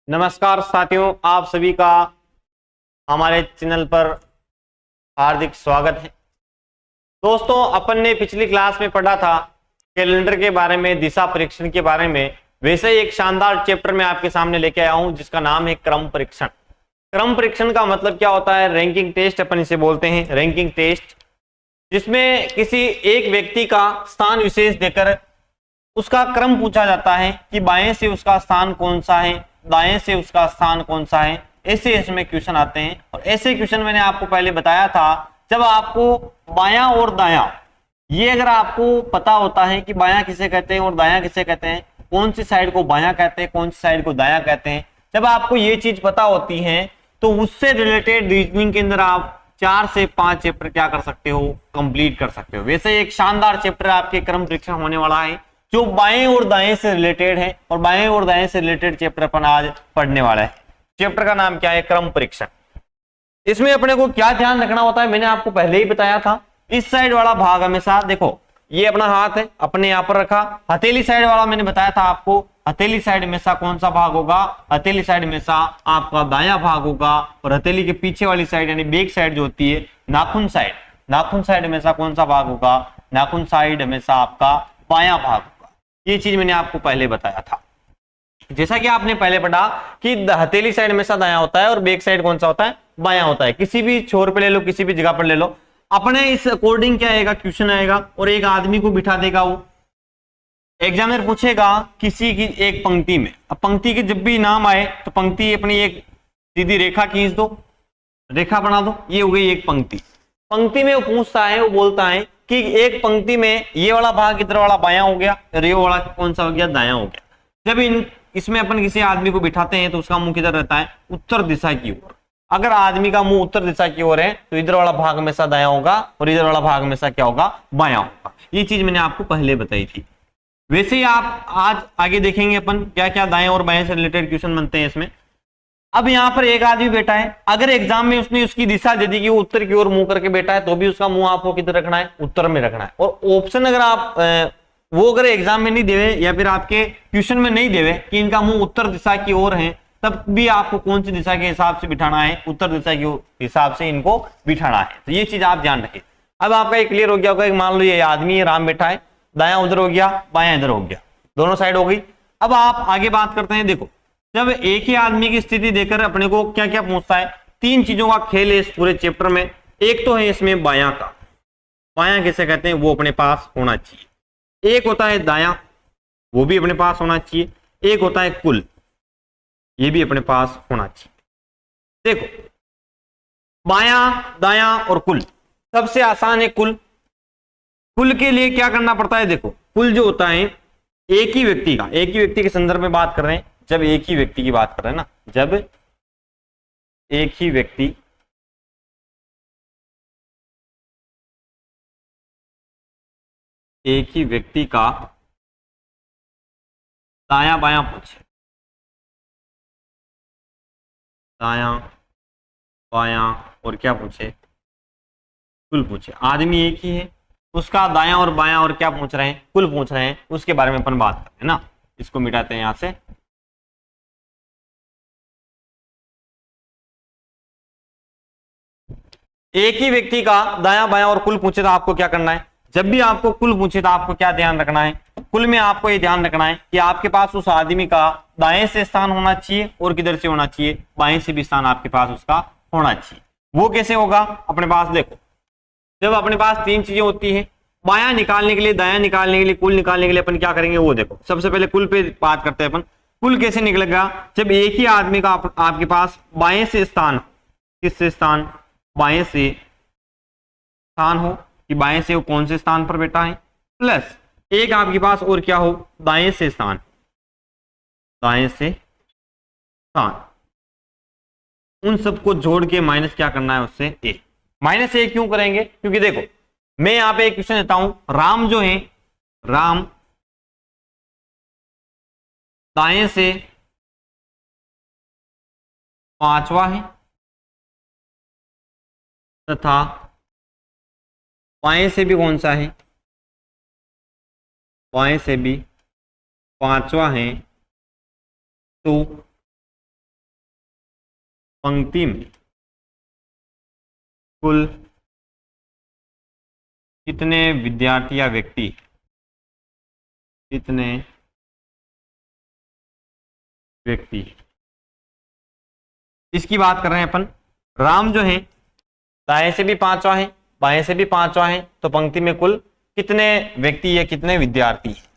नमस्कार साथियों, आप सभी का हमारे चैनल पर हार्दिक स्वागत है। दोस्तों, अपन ने पिछली क्लास में पढ़ा था कैलेंडर के बारे में, दिशा परीक्षण के बारे में। वैसे ही एक शानदार चैप्टर में आपके सामने लेके आया हूं जिसका नाम है क्रम परीक्षण। क्रम परीक्षण का मतलब क्या होता है? रैंकिंग टेस्ट अपन इसे बोलते हैं, रैंकिंग टेस्ट, जिसमें किसी एक व्यक्ति का स्थान विशेष देकर उसका क्रम पूछा जाता है कि बाएं से उसका स्थान कौन सा है, दाएं से उसका स्थान कौन सा है। ऐसे इसमें क्वेश्चन आते हैं और ऐसे क्वेश्चन मैंने आपको पहले बताया था। जब आपको बायां और दायां, ये अगर आपको पता होता है कि बायां किसे कहते हैं और दायां किसे कहते हैं, कौन सी साइड को बायां कहते हैं, कौन सी साइड को दायां कहते हैं, जब आपको ये चीज पता होती है तो उससे रिलेटेड रीजनिंग के अंदर आप 4 से 5 चैप्टर क्या कर सकते हो, कंप्लीट कर सकते हो। वैसे एक शानदार चैप्टर आपके क्रम परीक्षण होने वाला है जो बाएं और दाएं से रिलेटेड है, और बाएं और दाएं से रिलेटेड चैप्टर अपन आज पढ़ने वाला है। चैप्टर का नाम क्या है? क्रम परीक्षण। इसमें अपने को क्या ध्यान रखना होता है मैंने आपको पहले ही बताया था। इस साइड वाला भाग हमेशा देखो, ये अपना हाथ है, अपने यहां पर रखा। हथेली साइड वाला मैंने बताया था आपको, हथेली साइड हमेशा कौन सा भाग होगा? हथेली साइड हमेशा आपका दायां भाग होगा। और हथेली के पीछे वाली साइड यानी बैक साइड जो होती है, नाखून साइड, नाखून साइड हमेशा कौन सा भाग होगा? नाखून साइड हमेशा आपका बायां भाग होगा। ये चीज मैंने आपको पहले बताया था। जैसा कि आपने पहले पढ़ा कि हथेली साइड हमेशा दायां होता है और बैक साइड कौन सा होता है? बायां होता है। किसी भी छोर पे ले लो, किसी भी जगह पर ले लो, अपने इस अकॉर्डिंग क्या आएगा? क्वेश्चन आएगा और एक आदमी को बिठा देगा। वो एग्जामिनर पूछेगा किसी की एक पंक्ति में। अब पंक्ति के जब भी नाम आए तो पंक्ति अपनी एक सीधी रेखा खींच दो, रेखा बना दो, ये हो गई एक पंक्ति। पंक्ति में वो पूछता है, वो बोलता है कि एक पंक्ति में ये वाला भाग इधर वाला बायां हो गया और ये वाला कौन सा हो गया? दायां हो गया। जब इसमें अपन किसी आदमी को बिठाते हैं तो उसका मुंह किधर रहता है? उत्तर दिशा की ओर। अगर आदमी का मुंह उत्तर दिशा की ओर है तो इधर वाला भाग हमेशा दायां होगा और इधर वाला भाग हमेशा क्या होगा? बायां होगा। ये चीज मैंने आपको पहले बताई थी। वैसे ही आप आज आगे देखेंगे अपन क्या क्या दाएं और बाएं से रिलेटेड क्वेश्चन बनते हैं इसमें। अब यहाँ पर एक आदमी बैठा है, अगर एग्जाम में उसने उसकी दिशा दे दी कि वो उत्तर की ओर मुंह करके बैठा है तो भी उसका मुंह आपको किधर रखना है? उत्तर में रखना है। और ऑप्शन अगर आप वो अगर एग्जाम में नहीं देवे या फिर आपके ट्यूशन में नहीं देवे कि इनका मुंह उत्तर दिशा की ओर है, तब भी आपको कौन सी दिशा के हिसाब से बिठाना है? उत्तर दिशा के हिसाब से इनको बिठाना है। तो ये चीज आप ध्यान रखिए। अब आपका ये क्लियर हो गया होगा। मान लो ये आदमी है, राम बैठा है, दायां उधर हो गया, बायां इधर हो गया, दोनों साइड हो गई। अब आप आगे बात करते हैं। देखो, जब एक ही आदमी की स्थिति देकर अपने को क्या क्या पूछता है, 3 चीजों का खेल है इस पूरे चैप्टर में। एक तो है इसमें बायां का, बायां किसे कहते हैं, वो अपने पास होना चाहिए। एक होता है दायां, वो भी अपने पास होना चाहिए। एक होता है कुल, ये भी अपने पास होना चाहिए। देखो, बायां, दायां और कुल, सबसे आसान है कुल। कुल के लिए क्या करना पड़ता है? देखो, कुल जो होता है एक ही व्यक्ति का, एक ही व्यक्ति के संदर्भ में बात कर रहे हैं। जब एक ही व्यक्ति की बात कर रहे हैं ना, जब एक ही व्यक्ति का दायां बायां पूछे, दायां बायां और क्या पूछे? कुल पूछे। आदमी एक ही है, उसका दायां और बायां और क्या पूछ रहे हैं? कुल पूछ रहे हैं। उसके बारे में अपन बात करते हैं ना। इसको मिटाते हैं यहां से। एक ही व्यक्ति का दायां बायां और कुल पूछे तो आपको क्या करना है? जब भी आपको कुल पूछे तो आपको क्या ध्यान रखना है? कुल में आपको ये ध्यान रखना है कि आपके पास उस आदमी का दाएं से स्थान होना चाहिए और किधर से होना चाहिए? बाएं से भी स्थान आपके पास उसका होना चाहिए। वो कैसे होगा अपने पास? देखो, जब अपने पास 3 चीजें होती है, बायां निकालने के लिए, दायां निकालने के लिए, कुल निकालने के लिए अपन क्या करेंगे? वो देखो, सबसे पहले कुल पे बात करते हैं अपन। कुल कैसे निकलेगा? जब एक ही आदमी का आपके पास बाएं से स्थान, किससे स्थान? बाएं से स्थान हो कि बाएं से वो कौन से स्थान पर बैठा है, प्लस एक आपके पास और क्या हो? दाएं से स्थान, दाएं से स्थान। उन सबको जोड़ के माइनस क्या करना है उससे? ए। माइनस ए क्यों करेंगे? क्योंकि देखो, मैं यहां पे एक क्वेश्चन देता हूं। राम जो है, राम दाएं से 5वां है तथा बाएं से भी कौन सा है? बाएं से भी 5वां है। तो पंक्ति में कुल कितने विद्यार्थी या व्यक्ति, कितने व्यक्ति, इसकी बात कर रहे हैं अपन। राम जो है दाएं से भी पांचवा है, बाएं से भी पांचवा है, तो पंक्ति में कुल कितने व्यक्ति या कितने विद्यार्थी हैं।